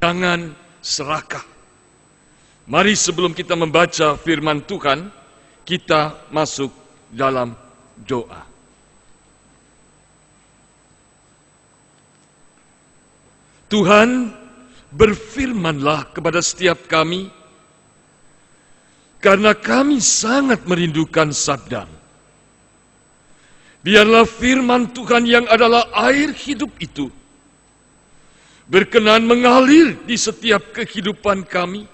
jangan serakah. Mari sebelum kita membaca firman Tuhan, kita masuk dalam doa. Tuhan, berfirmanlah kepada setiap kami, karena kami sangat merindukan sabda-Mu. Biarlah firman Tuhan yang adalah air hidup itu berkenan mengalir di setiap kehidupan kami,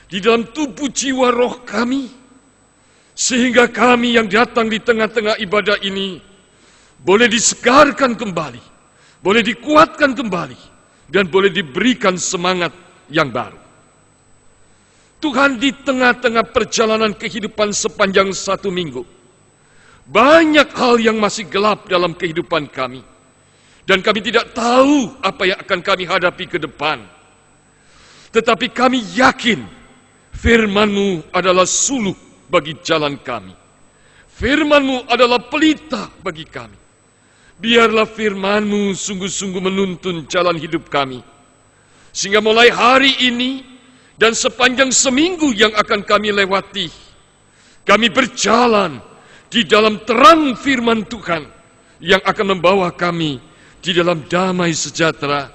di dalam tubuh jiwa roh kami, sehingga kami yang datang di tengah-tengah ibadah ini boleh disegarkan kembali, boleh dikuatkan kembali, dan boleh diberikan semangat yang baru. Tuhan, di tengah-tengah perjalanan kehidupan sepanjang 1 minggu, banyak hal yang masih gelap dalam kehidupan kami, dan kami tidak tahu apa yang akan kami hadapi ke depan. Tetapi kami yakin firman-Mu adalah suluh bagi jalan kami. Firman-Mu adalah pelita bagi kami. Biarlah firman-Mu sungguh-sungguh menuntun jalan hidup kami, sehingga mulai hari ini dan sepanjang seminggu yang akan kami lewati, kami berjalan di dalam terang firman Tuhan yang akan membawa kami di dalam damai sejahtera,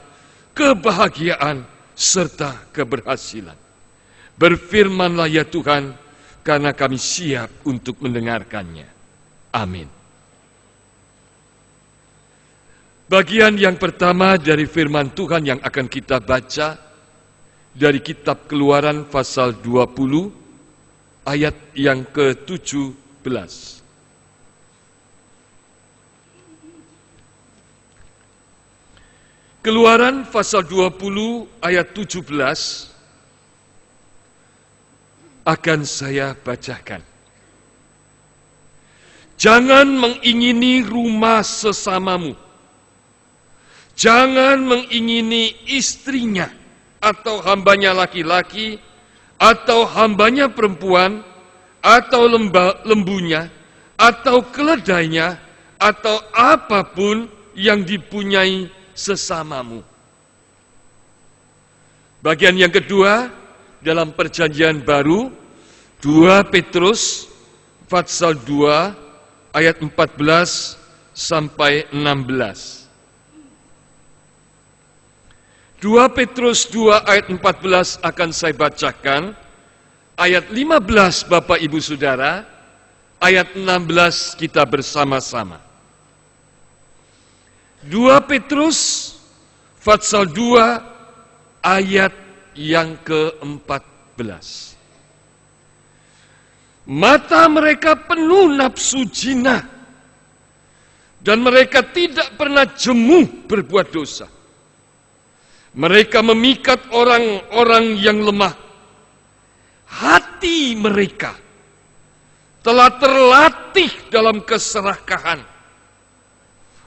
kebahagiaan, serta keberhasilan. Berfirmanlah ya Tuhan, karena kami siap untuk mendengarkannya. Amin. Bagian yang pertama dari firman Tuhan yang akan kita baca dari kitab Keluaran pasal 20 ayat yang ke-17. Keluaran pasal 20 ayat 17 akan saya bacakan. Jangan mengingini rumah sesamamu. Jangan mengingini istrinya, atau hambanya laki-laki, atau hambanya perempuan, atau lembunya, atau keledainya, atau apapun yang dipunyai sesamamu. Bagian yang kedua dalam perjanjian baru, 2 Petrus pasal 2 ayat 14 sampai 16. 2 Petrus 2 ayat 14 akan saya bacakan. Ayat 15 Bapak Ibu Saudara, ayat 16 kita bersama-sama. 2 Petrus pasal 2 ayat yang ke-14. Mata mereka penuh nafsu zina, dan mereka tidak pernah jemu berbuat dosa. Mereka memikat orang-orang yang lemah. Hati mereka telah terlatih dalam keserakahan.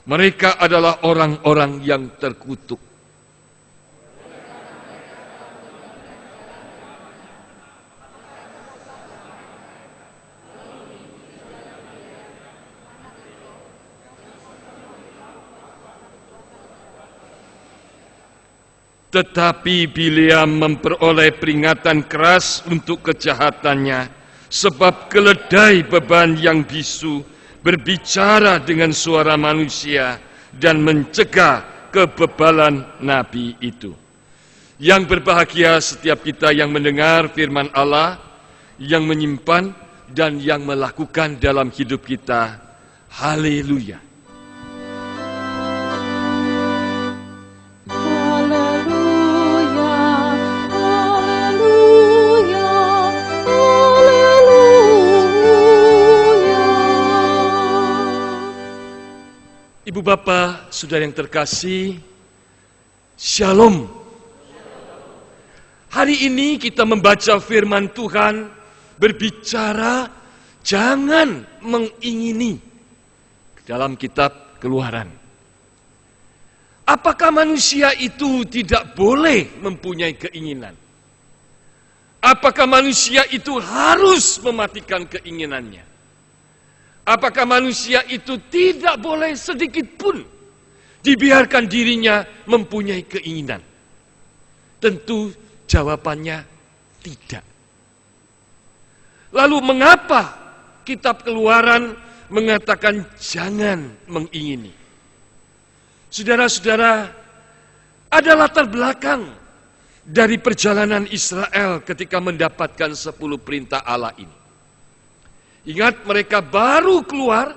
Mereka adalah orang-orang yang terkutuk. Tetapi Bileam memperoleh peringatan keras untuk kejahatannya, sebab keledai beban yang bisu berbicara dengan suara manusia dan mencegah kebebalan nabi itu. Yang berbahagia setiap kita yang mendengar firman Allah, yang menyimpan dan yang melakukan dalam hidup kita. Haleluya. Ibu Bapak, Saudara yang terkasih, Shalom. Hari ini kita membaca firman Tuhan berbicara jangan mengingini dalam kitab Keluaran. Apakah manusia itu tidak boleh mempunyai keinginan? Apakah manusia itu harus mematikan keinginannya? Apakah manusia itu tidak boleh sedikit pun dibiarkan dirinya mempunyai keinginan? Tentu jawabannya tidak. Lalu mengapa kitab Keluaran mengatakan jangan mengingini? Saudara-saudara, ada latar belakang dari perjalanan Israel ketika mendapatkan 10 perintah Allah ini. Ingat, mereka baru keluar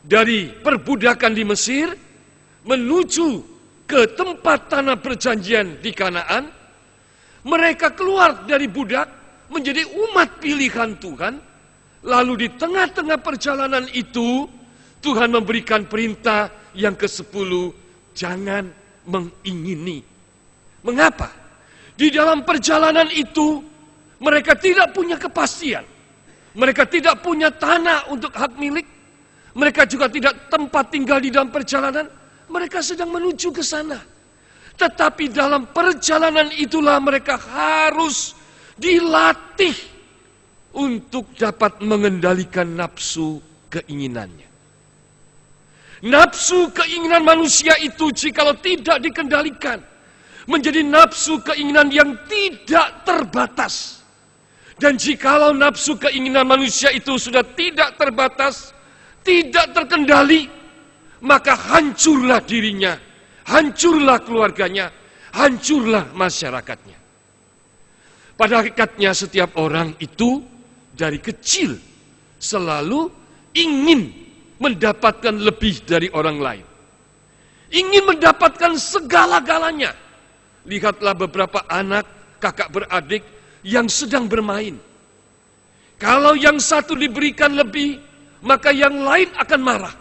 dari perbudakan di Mesir menuju ke tempat tanah perjanjian di Kanaan. Mereka keluar dari budak menjadi umat pilihan Tuhan. Lalu di tengah-tengah perjalanan itu Tuhan memberikan perintah yang ke-10, jangan mengingini. Mengapa? Di dalam perjalanan itu mereka tidak punya kepastian. Mereka tidak punya tanah untuk hak milik. Mereka juga tidak tempat tinggal di dalam perjalanan. Mereka sedang menuju ke sana. Tetapi dalam perjalanan itulah mereka harus dilatih untuk dapat mengendalikan nafsu keinginannya. Nafsu keinginan manusia itu jikalau tidak dikendalikan, menjadi nafsu keinginan yang tidak terbatas. Dan jikalau nafsu keinginan manusia itu sudah tidak terbatas, tidak terkendali, maka hancurlah dirinya, hancurlah keluarganya, hancurlah masyarakatnya. Pada hakikatnya setiap orang itu dari kecil selalu ingin mendapatkan lebih dari orang lain. Ingin mendapatkan segala-galanya. Lihatlah beberapa anak, kakak beradik yang sedang bermain. Kalau yang satu diberikan lebih, maka yang lain akan marah.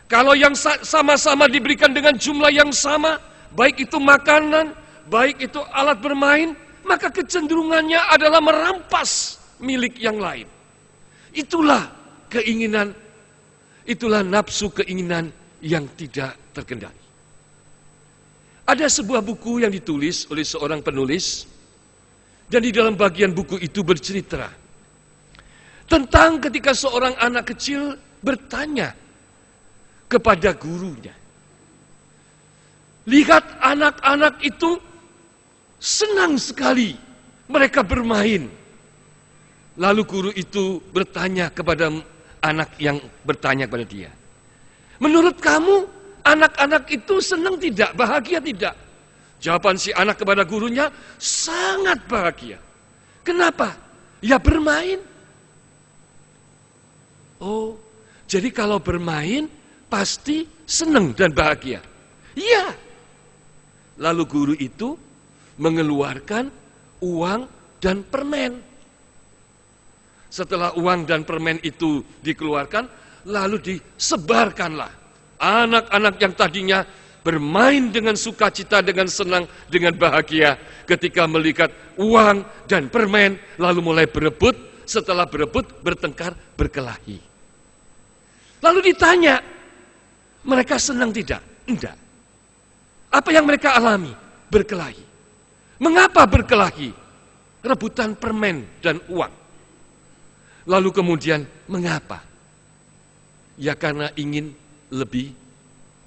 Kalau yang sama-sama diberikan dengan jumlah yang sama, baik itu makanan, baik itu alat bermain, maka kecenderungannya adalah merampas milik yang lain. Itulah keinginan, itulah nafsu keinginan yang tidak terkendali. Ada sebuah buku yang ditulis oleh seorang penulis, dan di dalam bagian buku itu bercerita tentang ketika seorang anak kecil bertanya kepada gurunya. Lihat, anak-anak itu senang sekali mereka bermain. Lalu guru itu bertanya kepada anak yang bertanya kepada dia, menurut kamu anak-anak itu senang tidak, bahagia tidak? Jawaban si anak kepada gurunya, sangat bahagia. Kenapa? Ya bermain. Oh, jadi kalau bermain pasti senang dan bahagia. Iya. Lalu guru itu mengeluarkan uang dan permen. Setelah uang dan permen itu dikeluarkan, lalu disebarkanlah. Anak-anak yang tadinya bermain dengan sukacita, dengan senang, dengan bahagia, ketika melihat uang dan permen, lalu mulai berebut. Setelah berebut, bertengkar, berkelahi. Lalu ditanya, mereka senang tidak? Enggak. Apa yang mereka alami? Berkelahi. Mengapa berkelahi? Rebutan permen dan uang. Lalu kemudian, mengapa? Ya karena ingin lebih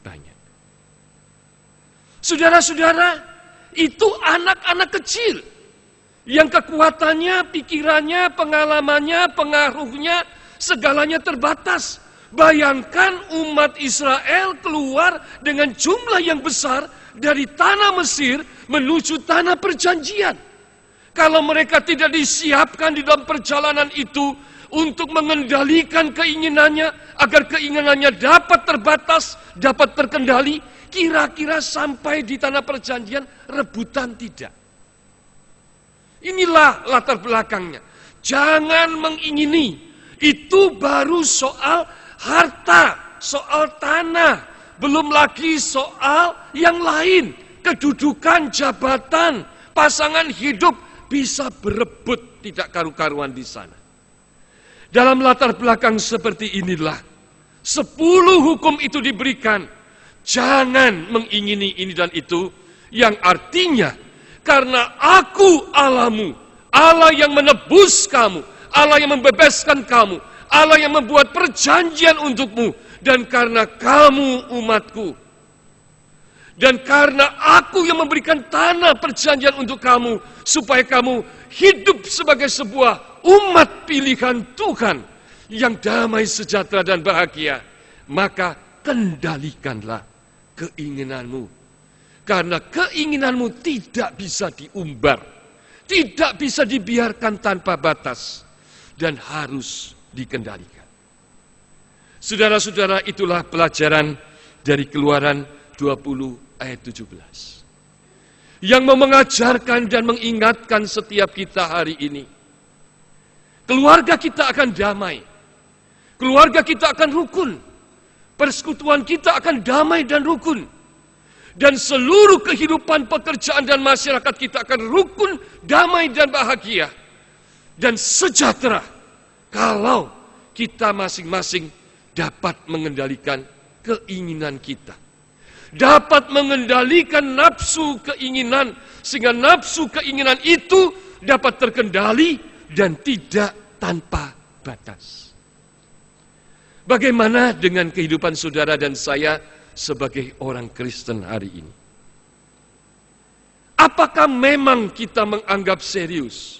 banyak. Saudara-saudara, itu anak-anak kecil yang kekuatannya, pikirannya, pengalamannya, pengaruhnya, segalanya terbatas. Bayangkan umat Israel keluar dengan jumlah yang besar dari tanah Mesir menuju tanah perjanjian. Kalau mereka tidak disiapkan di dalam perjalanan itu untuk mengendalikan keinginannya, agar keinginannya dapat terbatas, dapat terkendali, kira-kira sampai di tanah perjanjian rebutan tidak. Inilah latar belakangnya. Jangan mengingini. Itu baru soal harta, soal tanah. Belum lagi soal yang lain. Kedudukan, jabatan, pasangan hidup bisa berebut tidak karu-karuan di sana. Dalam latar belakang seperti inilah 10 hukum itu diberikan. Jangan mengingini ini dan itu, yang artinya karena aku Allahmu, Allah yang menebus kamu, Allah yang membebaskan kamu, Allah yang membuat perjanjian untukmu, dan karena kamu umatku. Dan karena aku yang memberikan tanah perjanjian untuk kamu, supaya kamu hidup sebagai sebuah umat pilihan Tuhan yang damai, sejahtera, dan bahagia, maka kendalikanlah keinginanmu. Karena keinginanmu tidak bisa diumbar, tidak bisa dibiarkan tanpa batas, dan harus dikendalikan. Saudara-saudara, itulah pelajaran dari Keluaran 20 ayat 17. Yang mengajarkan dan mengingatkan setiap kita hari ini. Keluarga kita akan damai. Keluarga kita akan rukun. Persekutuan kita akan damai dan rukun. Dan seluruh kehidupan pekerjaan dan masyarakat kita akan rukun, damai dan bahagia. Dan sejahtera. Kalau kita masing-masing dapat mengendalikan keinginan kita. Dapat mengendalikan nafsu keinginan, sehingga nafsu keinginan itu dapat terkendali dan tidak tanpa batas. Bagaimana dengan kehidupan saudara dan saya sebagai orang Kristen hari ini? Apakah memang kita menganggap serius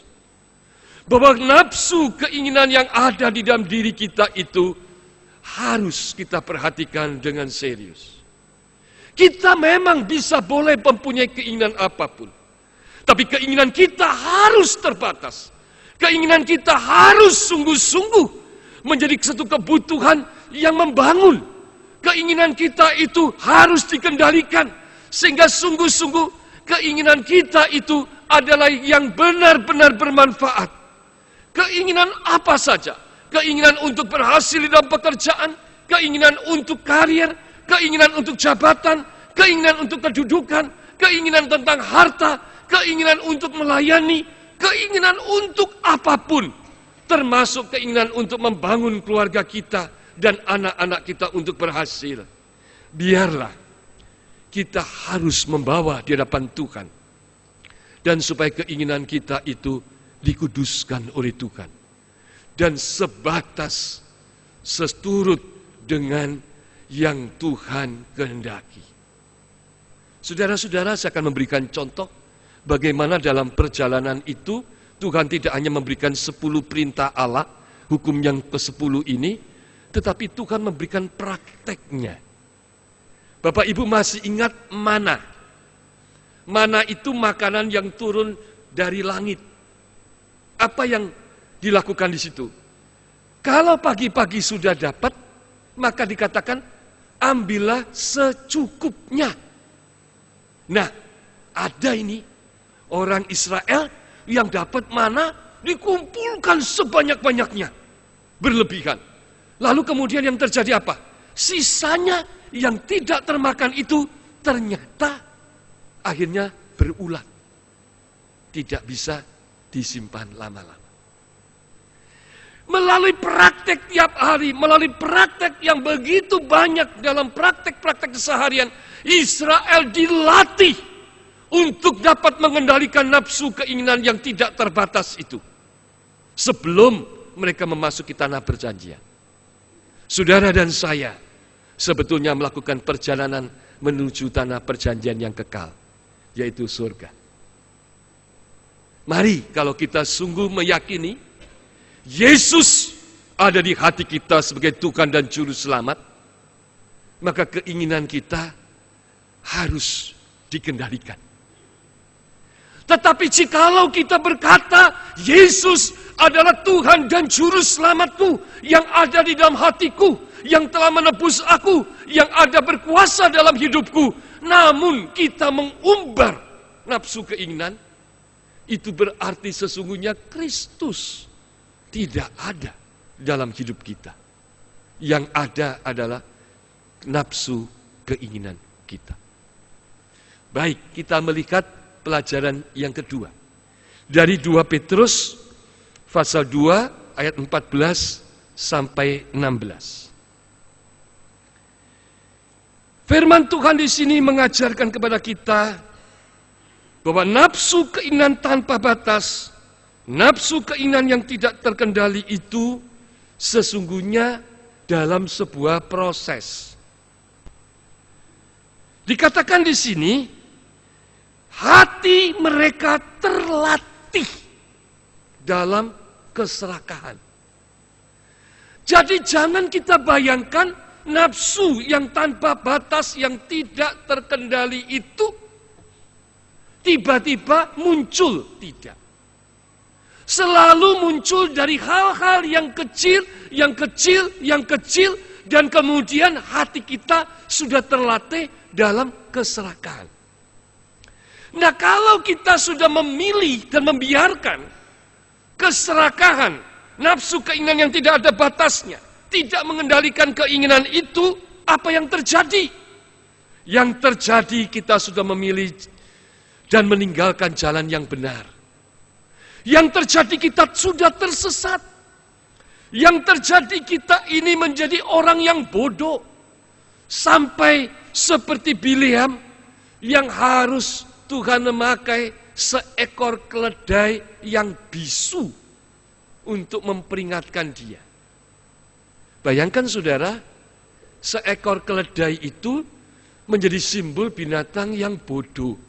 bahwa nafsu keinginan yang ada di dalam diri kita itu harus kita perhatikan dengan serius? Kita memang bisa boleh mempunyai keinginan apapun. Tapi keinginan kita harus terbatas. Keinginan kita harus sungguh-sungguh menjadi satu kebutuhan yang membangun. Keinginan kita itu harus dikendalikan. Sehingga sungguh-sungguh keinginan kita itu adalah yang benar-benar bermanfaat. Keinginan apa saja. Keinginan untuk berhasil di dalam pekerjaan. Keinginan untuk karir. Keinginan untuk jabatan, keinginan untuk kedudukan, keinginan tentang harta, keinginan untuk melayani, keinginan untuk apapun, termasuk keinginan untuk membangun keluarga kita dan anak-anak kita untuk berhasil. Biarlah kita harus membawa di hadapan Tuhan, dan supaya keinginan kita itu dikuduskan oleh Tuhan, dan sebatas seturut dengan yang Tuhan kehendaki. Saudara-saudara, saya akan memberikan contoh bagaimana dalam perjalanan itu Tuhan tidak hanya memberikan 10 perintah Allah, hukum yang ke-10 ini, tetapi Tuhan memberikan prakteknya. Bapak Ibu masih ingat mana? Mana itu makanan yang turun dari langit. Apa yang dilakukan di situ? Kalau pagi-pagi sudah dapat, maka dikatakan ambillah secukupnya. Nah, ada ini orang Israel yang dapat mana dikumpulkan sebanyak-banyaknya, berlebihan. Lalu kemudian yang terjadi apa? Sisanya yang tidak termakan itu ternyata akhirnya berulat. Tidak bisa disimpan lama-lama. Melalui praktek tiap hari, melalui praktek yang begitu banyak dalam praktek-praktek keseharian, Israel dilatih untuk dapat mengendalikan nafsu keinginan yang tidak terbatas itu. Sebelum mereka memasuki tanah perjanjian. Saudara dan saya sebetulnya melakukan perjalanan menuju tanah perjanjian yang kekal, yaitu surga. Mari kalau kita sungguh meyakini Yesus ada di hati kita sebagai Tuhan dan Juru Selamat, maka keinginan kita harus dikendalikan. Tetapi jikalau kita berkata, Yesus adalah Tuhan dan Juru Selamatku yang ada di dalam hatiku, yang telah menebus aku, yang ada berkuasa dalam hidupku, namun kita mengumbar nafsu keinginan, itu berarti sesungguhnya Kristus tidak ada dalam hidup kita. Yang ada adalah nafsu keinginan kita. Baik, kita melihat pelajaran yang kedua. Dari 2 Petrus pasal 2 ayat 14 sampai 16. Firman Tuhan di sini mengajarkan kepada kita bahwa nafsu keinginan tanpa batas, nafsu keinginan yang tidak terkendali itu sesungguhnya dalam sebuah proses. Dikatakan di sini, hati mereka terlatih dalam keserakahan. Jadi jangan kita bayangkan nafsu yang tanpa batas, yang tidak terkendali itu tiba-tiba muncul. Tidak. Selalu muncul dari hal-hal yang kecil, yang kecil, yang kecil, dan kemudian hati kita sudah terlatih dalam keserakahan. Nah, kalau kita sudah memilih dan membiarkan keserakahan, nafsu keinginan yang tidak ada batasnya, tidak mengendalikan keinginan itu, apa yang terjadi? Yang terjadi kita sudah memilih dan meninggalkan jalan yang benar. Yang terjadi kita sudah tersesat. Yang terjadi kita ini menjadi orang yang bodoh. Sampai seperti Bileam yang harus Tuhan memakai seekor keledai yang bisu untuk memperingatkan dia. Bayangkan saudara, seekor keledai itu menjadi simbol binatang yang bodoh.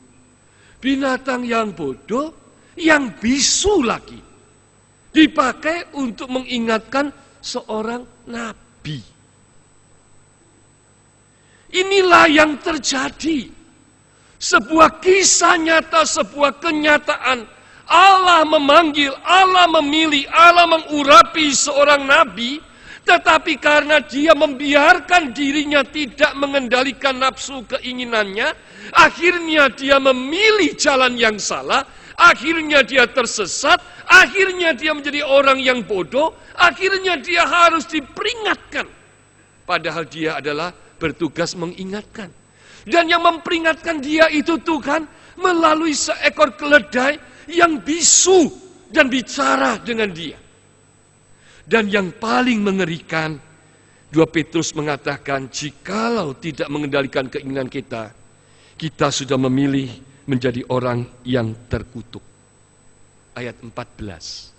Binatang yang bodoh, yang bisu lagi, dipakai untuk mengingatkan seorang nabi. Inilah yang terjadi. Sebuah kisah nyata, sebuah kenyataan. Allah memanggil, Allah memilih, Allah mengurapi seorang nabi, tetapi karena dia membiarkan dirinya tidak mengendalikan nafsu keinginannya, akhirnya dia memilih jalan yang salah, akhirnya dia tersesat, akhirnya dia menjadi orang yang bodoh, akhirnya dia harus diperingatkan. Padahal dia adalah bertugas mengingatkan. Dan yang memperingatkan dia itu Tuhan melalui seekor keledai yang bisu dan bicara dengan dia. Dan yang paling mengerikan, 2 Petrus mengatakan, jikalau tidak mengendalikan keinginan kita, kita sudah memilih menjadi orang yang terkutuk. Ayat 14.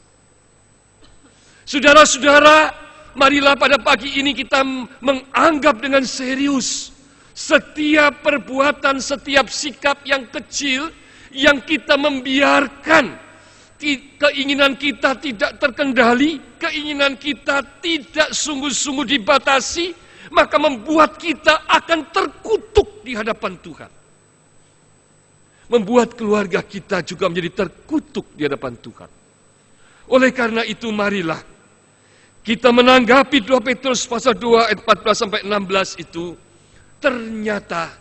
Saudara-saudara, marilah pada pagi ini kita menganggap dengan serius setiap perbuatan, setiap sikap yang kecil yang kita membiarkan keinginan kita tidak terkendali, keinginan kita tidak sungguh-sungguh dibatasi, maka membuat kita akan terkutuk di hadapan Tuhan. Membuat keluarga kita juga menjadi terkutuk di hadapan Tuhan. Oleh karena itu marilah kita menanggapi 2 Petrus pasal 2 ayat 14 sampai 16 itu, ternyata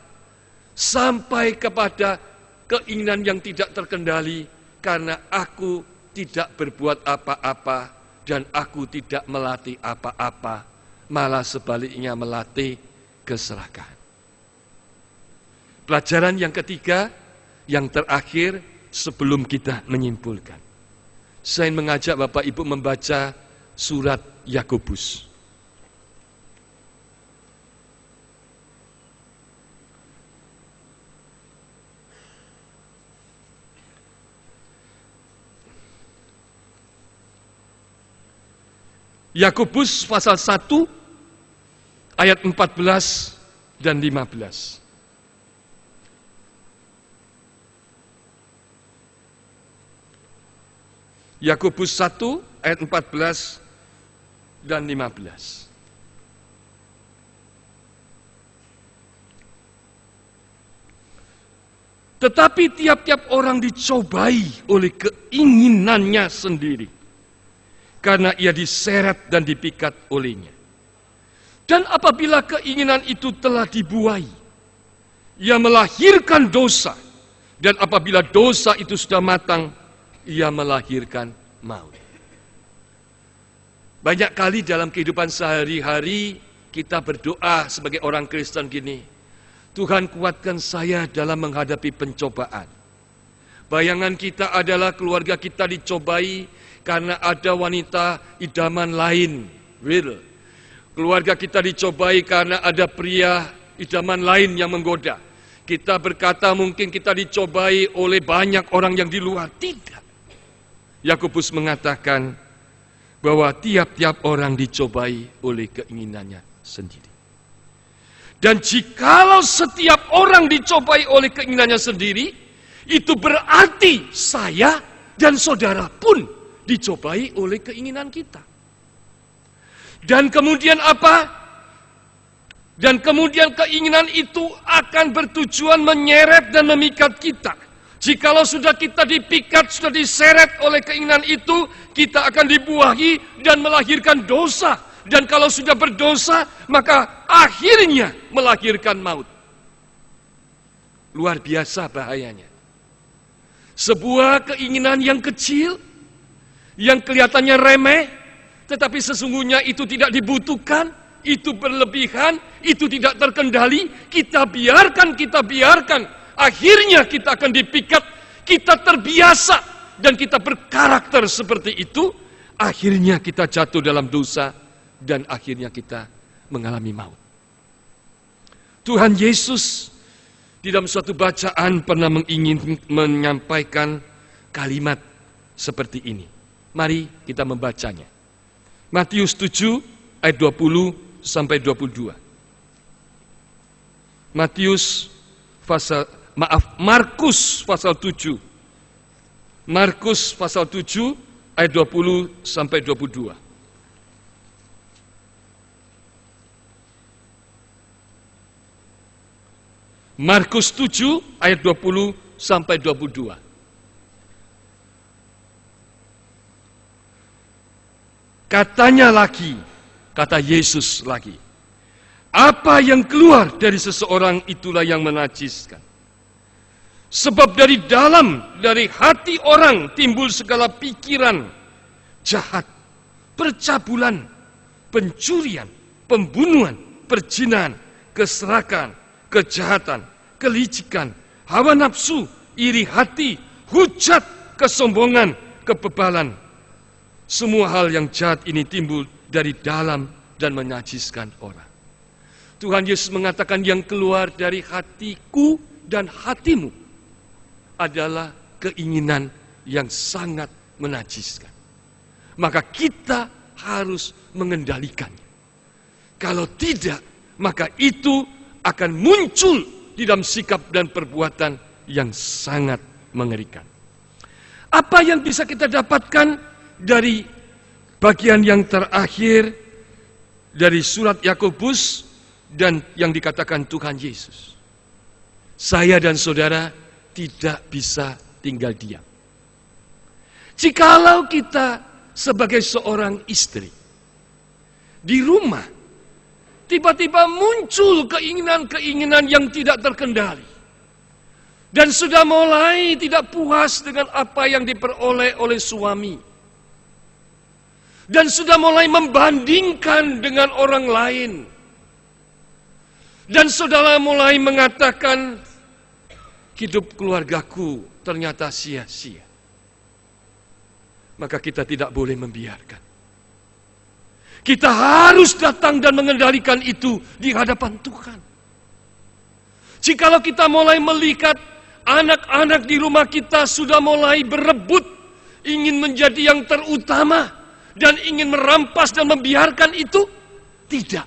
sampai kepada keinginan yang tidak terkendali karena aku tidak berbuat apa-apa dan aku tidak melatih apa-apa, malah sebaliknya melatih keserakahan. Pelajaran yang ketiga, yang terakhir sebelum kita menyimpulkan. Saya mengajak Bapak Ibu membaca surat Yakobus. Yakobus pasal 1 ayat 14 dan 15. Yakobus 1 ayat 14 dan 15. Tetapi tiap-tiap orang dicobai oleh keinginannya sendiri, karena ia diseret dan dipikat olehnya. Dan apabila keinginan itu telah dibuai, ia melahirkan dosa. Dan apabila dosa itu sudah matang, ia melahirkan maut. Banyak kali dalam kehidupan sehari-hari kita berdoa sebagai orang Kristen gini, Tuhan kuatkan saya dalam menghadapi pencobaan. Bayangan kita adalah keluarga kita dicobai karena ada wanita idaman lain. Keluarga kita dicobai karena ada pria idaman lain yang menggoda. Kita berkata mungkin kita dicobai oleh banyak orang yang di luar. Tidak. Yakobus mengatakan bahwa tiap-tiap orang dicobai oleh keinginannya sendiri. Dan jikalau setiap orang dicobai oleh keinginannya sendiri, itu berarti saya dan saudara pun dicobai oleh keinginan kita. Dan kemudian apa? Dan kemudian keinginan itu akan bertujuan menyeret dan memikat kita. Jikalau sudah kita dipikat, sudah diseret oleh keinginan itu, kita akan dibuahi dan melahirkan dosa. Dan kalau sudah berdosa, maka akhirnya melahirkan maut. Luar biasa bahayanya. Sebuah keinginan yang kecil, yang kelihatannya remeh, tetapi sesungguhnya itu tidak dibutuhkan, itu berlebihan, itu tidak terkendali, kita biarkan. Akhirnya kita akan dipikat, kita terbiasa, dan kita berkarakter seperti itu. Akhirnya kita jatuh dalam dosa, dan akhirnya kita mengalami maut. Tuhan Yesus di dalam suatu bacaan pernah menyampaikan kalimat seperti ini. Mari kita membacanya. Matius 7 ayat 20 sampai 22. Markus pasal 7. Markus pasal 7 ayat 20 sampai 22. Markus 7 ayat 20 sampai 22. Katanya lagi, kata Yesus lagi, apa yang keluar dari seseorang itulah yang menajiskan. Sebab dari hati orang timbul segala pikiran jahat, percabulan, pencurian, pembunuhan, perzinahan, keserakan, kejahatan, kelicikan, hawa nafsu, iri hati, hujat, kesombongan, kebebalan. Semua hal yang jahat ini timbul dari dalam dan menajiskan orang. Tuhan Yesus mengatakan yang keluar dari hatiku dan hatimu adalah keinginan yang sangat menajiskan. Maka kita harus mengendalikannya. Kalau tidak, maka itu akan muncul di dalam sikap dan perbuatan yang sangat mengerikan. Apa yang bisa kita dapatkan dari bagian yang terakhir dari surat Yakobus dan yang dikatakan Tuhan Yesus? Saya dan saudara tidak bisa tinggal diam. Jikalau kita sebagai seorang istri di rumah tiba-tiba muncul keinginan-keinginan yang tidak terkendali. Dan sudah mulai tidak puas dengan apa yang diperoleh oleh suami. Dan sudah mulai membandingkan dengan orang lain. Dan saudara mulai mengatakan, hidup keluargaku ternyata sia-sia. Maka kita tidak boleh membiarkan. Kita harus datang dan mengendalikan itu di hadapan Tuhan. Jikalau kita mulai melihat anak-anak di rumah kita sudah mulai berebut, ingin menjadi yang terutama, dan ingin merampas dan membiarkan itu, tidak.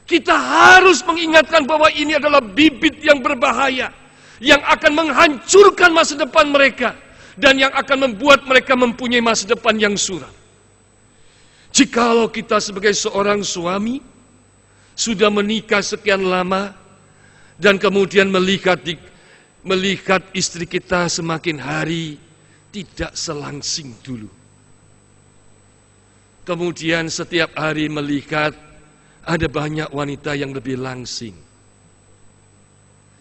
Kita harus mengingatkan bahwa ini adalah bibit yang berbahaya, yang akan menghancurkan masa depan mereka, dan yang akan membuat mereka mempunyai masa depan yang suram. Jikalau kita sebagai seorang suami sudah menikah sekian lama dan kemudian melihat istri kita semakin hari tidak selangsing dulu. Kemudian setiap hari melihat ada banyak wanita yang lebih langsing.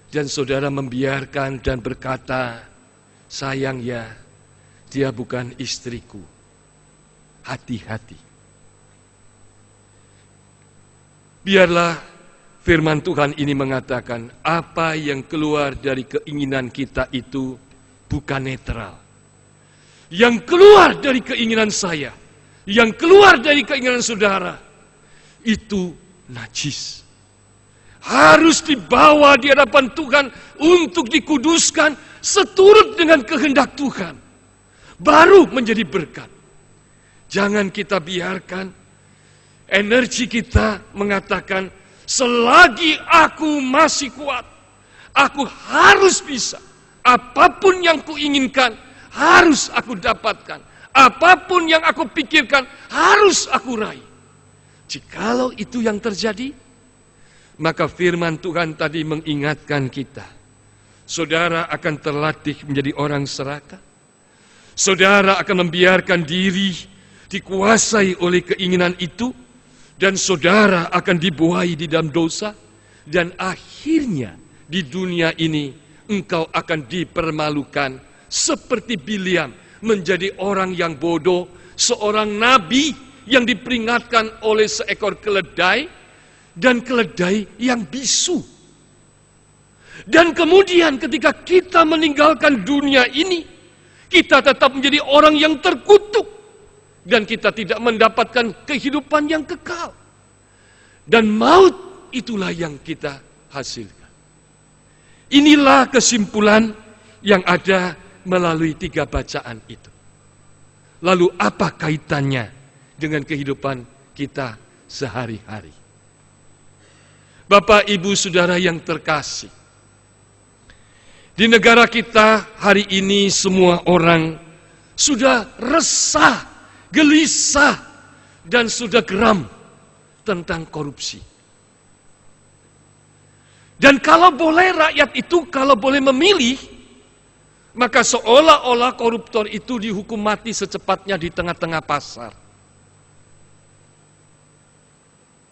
Dan saudara membiarkan dan berkata, sayang ya, dia bukan istriku. Hati-hati. Biarlah firman Tuhan ini mengatakan, apa yang keluar dari keinginan kita itu bukan netral. Yang keluar dari keinginan saya, yang keluar dari keinginan saudara, itu najis. Harus dibawa di hadapan Tuhan untuk dikuduskan seturut dengan kehendak Tuhan. Baru menjadi berkat. Jangan kita biarkan energi kita mengatakan, Selagi aku masih kuat, aku harus bisa. Apapun yang kuinginkan, harus aku dapatkan. Apapun yang aku pikirkan, harus aku raih. Jikalau itu yang terjadi, maka firman Tuhan tadi mengingatkan kita. Saudara akan terlatih menjadi orang serakah. Saudara akan membiarkan diri dikuasai oleh keinginan itu. Dan saudara akan dibuai di dalam dosa. Dan akhirnya di dunia ini engkau akan dipermalukan. Seperti Bileam menjadi orang yang bodoh. Seorang nabi yang diperingatkan oleh seekor keledai. Dan keledai yang bisu. Dan kemudian ketika kita meninggalkan dunia ini, kita tetap menjadi orang yang terkutuk. Dan kita tidak mendapatkan kehidupan yang kekal. Dan maut itulah yang kita hasilkan. Inilah kesimpulan yang ada melalui 3 bacaan itu. Lalu apa kaitannya dengan kehidupan kita sehari-hari? Bapak, Ibu, Saudara yang terkasih, di negara kita hari ini semua orang sudah resah, gelisah, dan sudah geram tentang korupsi. Dan kalau boleh rakyat itu, kalau boleh memilih, maka seolah-olah koruptor itu dihukum mati secepatnya di tengah-tengah pasar.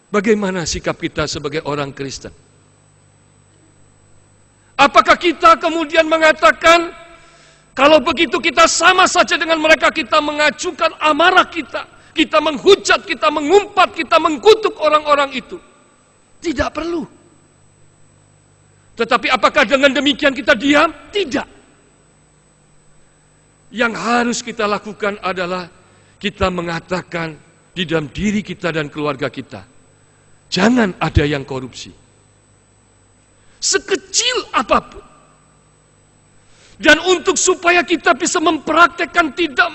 Bagaimana sikap kita sebagai orang Kristen? Apakah kita kemudian mengatakan, kalau begitu kita sama saja dengan mereka, kita mengajukan amarah kita, kita menghujat, kita mengumpat, kita mengkutuk orang-orang itu? Tidak perlu. Tetapi apakah dengan demikian kita diam? Tidak. Yang harus kita lakukan adalah kita mengatakan di dalam diri kita dan keluarga kita, jangan ada yang korupsi. Sekecil apapun. Dan untuk supaya kita bisa mempraktekkan tidak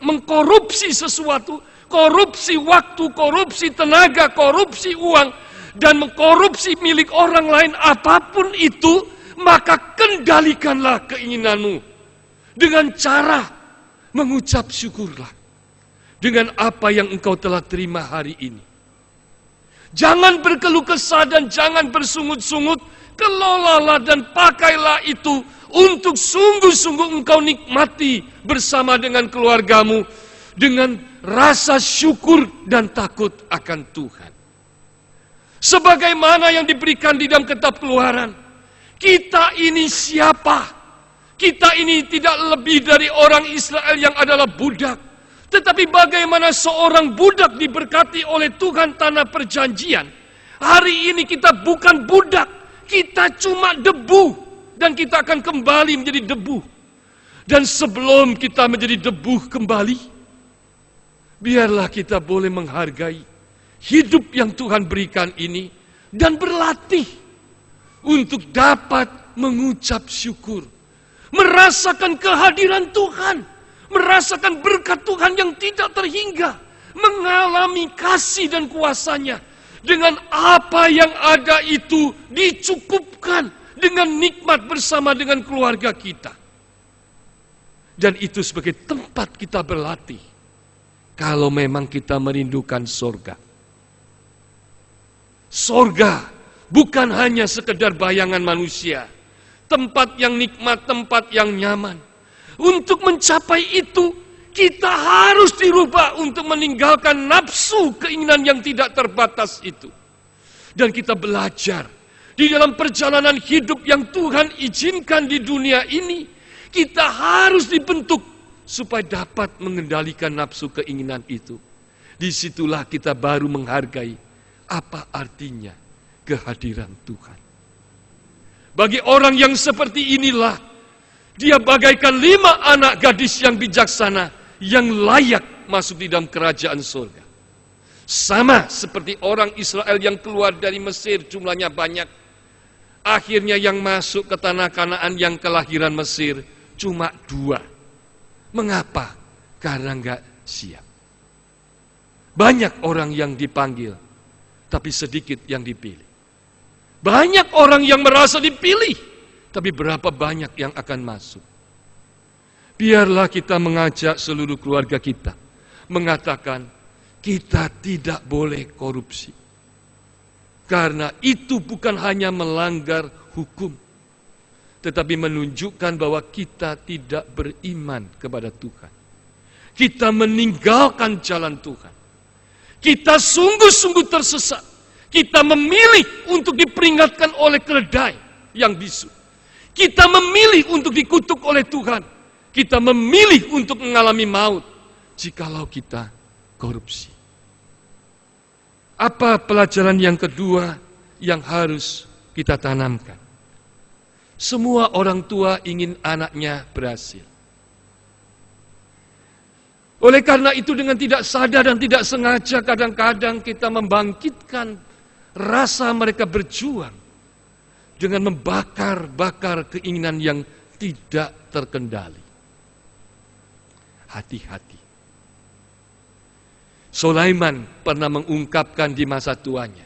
mengkorupsi sesuatu, korupsi waktu, korupsi tenaga, korupsi uang, dan mengkorupsi milik orang lain apapun itu, maka kendalikanlah keinginanmu dengan cara mengucap syukurlah dengan apa yang engkau telah terima hari ini. Jangan berkeluh kesah dan jangan bersungut-sungut. Kelolalah dan pakailah itu untuk sungguh-sungguh engkau nikmati bersama dengan keluargamu dengan rasa syukur dan takut akan Tuhan. Sebagaimana yang diberikan di dalam kitab Keluaran, kita ini siapa? Kita ini tidak lebih dari orang Israel yang adalah budak. Tetapi bagaimana seorang budak diberkati oleh Tuhan tanah perjanjian. Hari ini kita bukan budak. Kita cuma debu. Dan kita akan kembali menjadi debu. Dan sebelum kita menjadi debu kembali, biarlah kita boleh menghargai hidup yang Tuhan berikan ini. Dan berlatih untuk dapat mengucap syukur. Merasakan kehadiran Tuhan. Merasakan berkat Tuhan yang tidak terhingga. Mengalami kasih dan kuasa-Nya. Dengan apa yang ada itu dicukupkan dengan nikmat bersama dengan keluarga kita. Dan itu sebagai tempat kita berlatih. Kalau memang kita merindukan sorga. Sorga bukan hanya sekedar bayangan manusia. Tempat yang nikmat, tempat yang nyaman. Untuk mencapai itu, kita harus dirubah untuk meninggalkan nafsu keinginan yang tidak terbatas itu. Dan kita belajar di dalam perjalanan hidup yang Tuhan izinkan di dunia ini, kita harus dibentuk supaya dapat mengendalikan nafsu keinginan itu. Disitulah kita baru menghargai apa artinya kehadiran Tuhan. Bagi orang yang seperti inilah, dia bagaikan 5 anak gadis yang bijaksana, yang layak masuk di dalam kerajaan surga. Sama seperti orang Israel yang keluar dari Mesir, jumlahnya banyak. Akhirnya yang masuk ke tanah Kanaan yang kelahiran Mesir cuma 2. Mengapa? Karena enggak siap. Banyak orang yang dipanggil, tapi sedikit yang dipilih. Banyak orang yang merasa dipilih, tapi berapa banyak yang akan masuk. Biarlah kita mengajak seluruh keluarga kita, mengatakan kita tidak boleh korupsi. Karena itu bukan hanya melanggar hukum, tetapi menunjukkan bahwa kita tidak beriman kepada Tuhan. Kita meninggalkan jalan Tuhan. Kita sungguh-sungguh tersesat. Kita memilih untuk diperingatkan oleh keledai yang bisu. Kita memilih untuk dikutuk oleh Tuhan. Kita memilih untuk mengalami maut jikalau kita korupsi. Apa pelajaran yang kedua yang harus kita tanamkan? Semua orang tua ingin anaknya berhasil. Oleh karena itu dengan tidak sadar dan tidak sengaja kadang-kadang kita membangkitkan rasa mereka berjuang dengan membakar-bakar keinginan yang tidak terkendali. Hati-hati. Sulaiman pernah mengungkapkan di masa tuanya,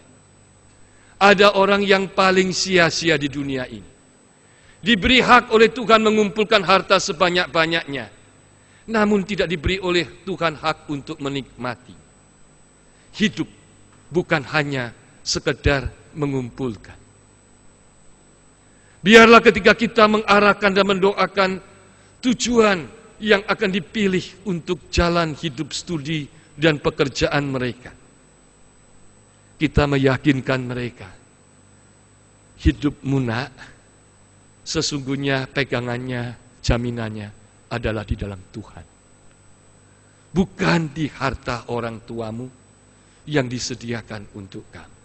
ada orang yang paling sia-sia di dunia ini. Diberi hak oleh Tuhan mengumpulkan harta sebanyak-banyaknya, namun tidak diberi oleh Tuhan hak untuk menikmati. Hidup bukan hanya sekedar mengumpulkan. Biarlah ketika kita mengarahkan dan mendoakan tujuan yang akan dipilih untuk jalan hidup studi dan pekerjaan mereka, kita meyakinkan mereka, hidupmu nak, sesungguhnya pegangannya, jaminannya adalah di dalam Tuhan. Bukan di harta orang tuamu yang disediakan untuk kamu.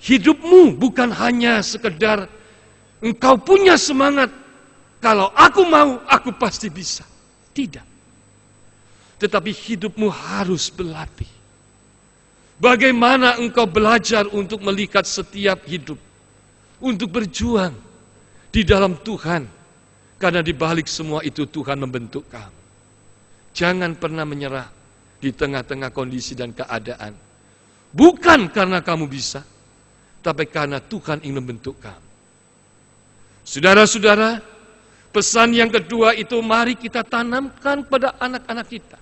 Hidupmu bukan hanya sekedar engkau punya semangat, kalau aku mau, aku pasti bisa. Tidak. Tetapi hidupmu harus berlatih. Bagaimana engkau belajar untuk melihat setiap hidup, untuk berjuang di dalam Tuhan, karena di balik semua itu Tuhan membentuk kamu. Jangan pernah menyerah di tengah-tengah kondisi dan keadaan. Bukan karena kamu bisa, tapi karena Tuhan ingin membentuk kamu. Saudara-saudara, pesan yang kedua itu mari kita tanamkan pada anak-anak kita.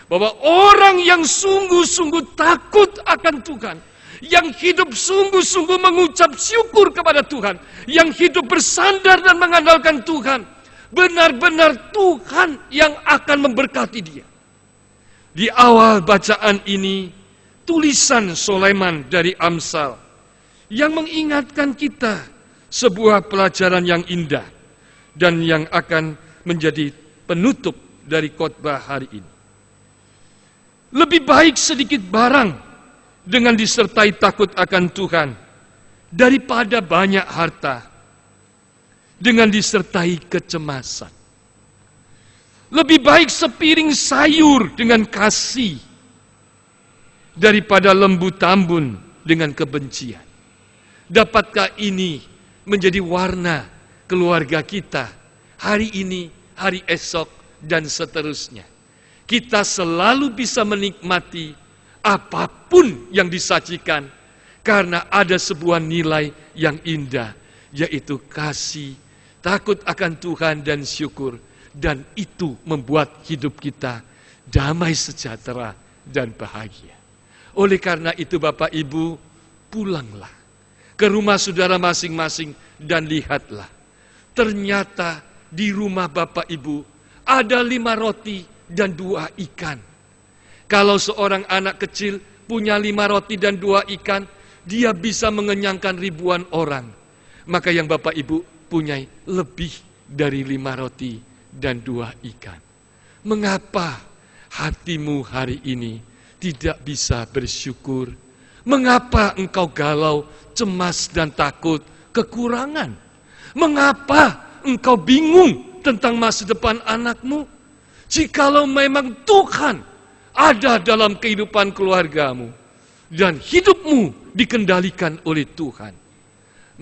Bahwa orang yang sungguh-sungguh takut akan Tuhan, yang hidup sungguh-sungguh mengucap syukur kepada Tuhan, yang hidup bersandar dan mengandalkan Tuhan, benar-benar Tuhan yang akan memberkati dia. Di awal bacaan ini, tulisan Sulaiman dari Amsal, yang mengingatkan kita sebuah pelajaran yang indah, dan yang akan menjadi penutup dari khotbah hari ini. Lebih baik sedikit barang dengan disertai takut akan Tuhan daripada banyak harta dengan disertai kecemasan. Lebih baik sepiring sayur dengan kasih daripada lembu tambun dengan kebencian. Dapatkah ini menjadi warna keluarga kita hari ini, hari esok, dan seterusnya? Kita selalu bisa menikmati apapun yang disajikan karena ada sebuah nilai yang indah, yaitu kasih, takut akan Tuhan dan syukur, dan itu membuat hidup kita damai sejahtera dan bahagia. Oleh karena itu Bapak Ibu, pulanglah ke rumah saudara masing-masing dan lihatlah, ternyata di rumah Bapak Ibu ada 5 roti dan 2 ikan. Kalau seorang anak kecil punya 5 roti dan 2 ikan, dia bisa mengenyangkan ribuan orang. Maka yang Bapak Ibu punya lebih dari 5 roti dan 2 ikan. Mengapa hatimu hari ini tidak bisa bersyukur? Mengapa engkau galau, cemas dan takut kekurangan? Mengapa engkau bingung tentang masa depan anakmu? Jikalau memang Tuhan ada dalam kehidupan keluargamu dan hidupmu dikendalikan oleh Tuhan,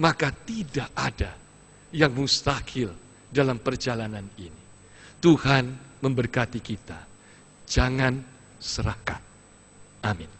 maka tidak ada yang mustahil dalam perjalanan ini. Tuhan memberkati kita. Jangan serahkan. Amin.